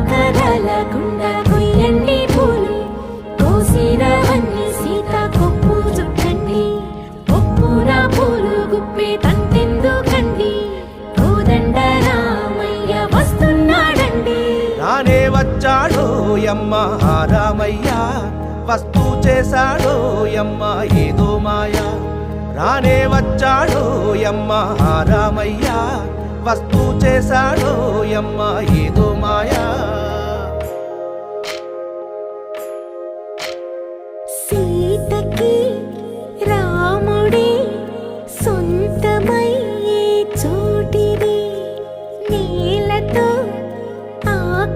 కదలకుండ కొయ్యండి పూలు కోసిరవన్నీ సీత కొప్పు చుట్టండి ఒప్పున పూలు గుప్పే తంతెందుకండి కోదండ రామయ్య వస్తున్నాడండి రానే వచ్చాడో యమ్మ రామయ్య వస్తూ చేశాడో యమ్మ ఏదో మాయా రానే వచ్చాడో యమ్మ రామయ్య వస్తూ చేశాడో యమ్మ ఏదో మాయా